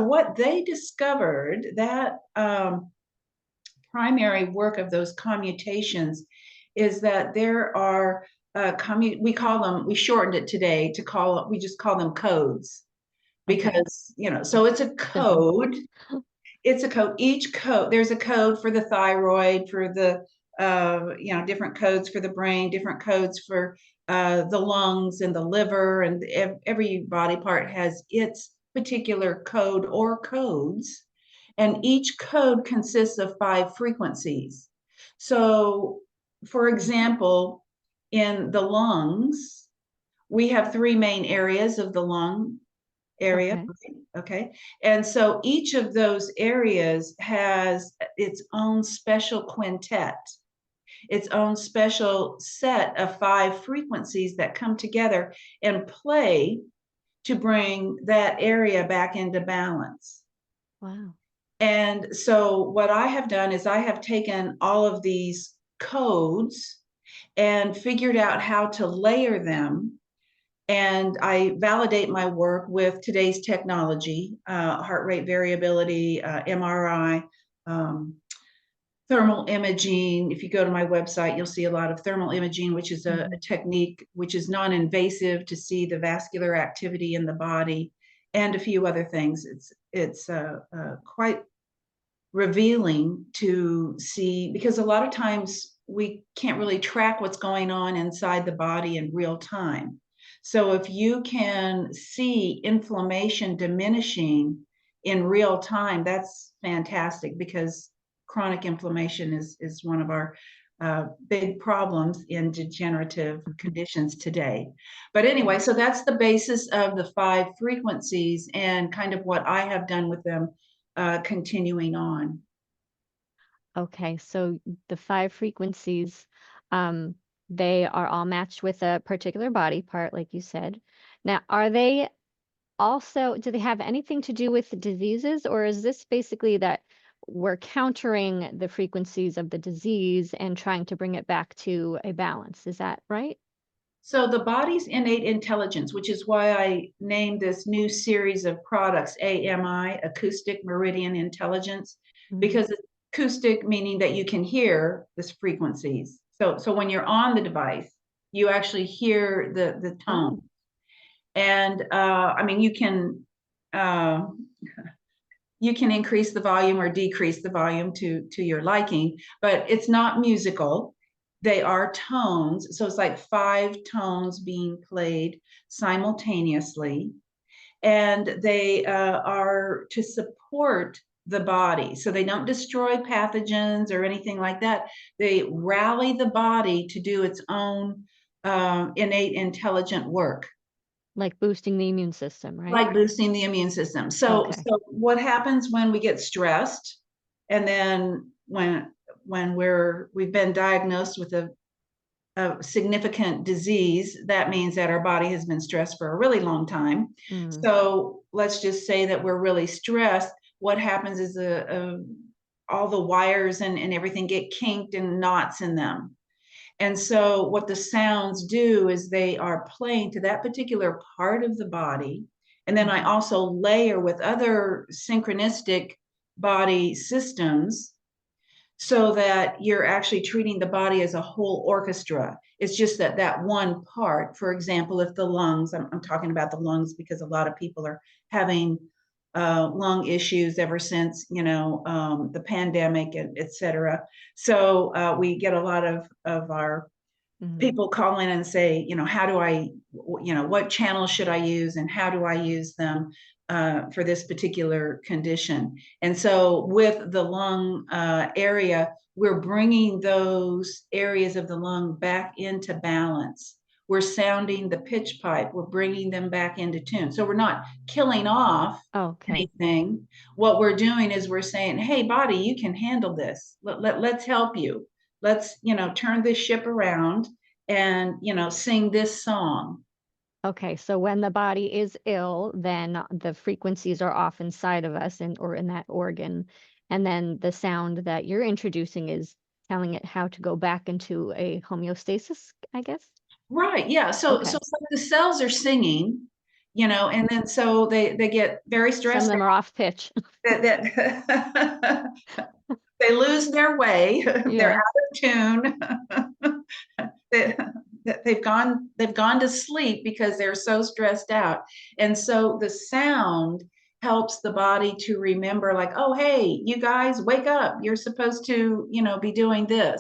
What they discovered, that primary work of those commutations, is that there are we shortened it today to we just call them codes, Okay. because so it's a Simple. code. It's a code. Each code, there's a code for the thyroid, for the different codes for the brain, different codes for the lungs and the liver, and every body part has its particular code or codes, and each code consists of 5 frequencies. So, for example, in the lungs, we have 3 main areas of the lung area. Okay. Okay. And so each of those areas has its own special quintet, its own special set of 5 frequencies that come together and play to bring that area back into balance. Wow. And so what I have done is I have taken all of these codes and figured out how to layer them, and I validate my work with today's technology, heart rate variability, MRI, thermal imaging. If you go to my website, you'll see a lot of thermal imaging, which is a technique which is non-invasive to see the vascular activity in the body, and a few other things. It's quite revealing to see, because a lot of times we can't really track what's going on inside the body in real time. So if you can see inflammation diminishing in real time, that's fantastic, because chronic inflammation is one of our big problems in degenerative conditions today. But anyway, so that's the basis of the 5 frequencies and kind of what I have done with them, continuing on. Okay, so the 5 frequencies, um, they are all matched with a particular body part, like you said. Now, do they have anything to do with diseases, or is this basically that we're countering the frequencies of the disease and trying to bring it back to a balance? Is that right? So the body's innate intelligence, which is why I named this new series of products AMI, Acoustic Meridian Intelligence, Mhm. because acoustic meaning that you can hear these frequencies. So when you're on the device, you actually hear the tone. Oh, And I mean, uh, you can increase the volume or decrease the volume to your liking, but it's not musical. They are tones. So it's like 5 tones being played simultaneously, and they are to support the body. So they don't destroy pathogens or anything like that. They rally the body to do its own innate intelligent work, like boosting the immune system, right? like boosting the immune system. So, Okay. so what happens when we get stressed, and then when we've been diagnosed with a significant disease, that means that our body has been stressed for a really long time. Mm. So let's just say that we're really stressed. What happens is all the wires and everything get kinked and knots in them. And so what the sounds do is they are playing to that particular part of the body. And then I Mhm. also layer with other synchronistic body systems, so that you're actually treating the body as a whole orchestra. It's just that that one part, for example, if the lungs, I'm talking about the lungs because a lot of people are having lung issues ever since the pandemic, and et cetera. So we get a lot of our Mhm. people call in and say, how do I, what channels should I use and how do I use them for this particular condition? And so with the lung area, we're bringing those areas of the lung back into balance. We're sounding the pitch pipe, we're bringing them back into tune. So we're not killing off Okay. anything. What we're doing is we're saying, hey, body, you can handle this. Let's help you. Let's, turn this ship around and sing this song. Okay, so when the body is ill, then the frequencies are off inside of us and or in that organ. And then the sound that you're introducing is telling it how to go back into a homeostasis, I guess. Right, yeah. So Okay. it's like the cells are singing, and then so they get very Some of stressed them are off pitch. that they lose their way. They're Yeah. out of tune. they, they've gone to sleep because they're so stressed out. And so the sound helps the body to remember, like, oh, hey, you guys, wake up. You're supposed to, be doing this.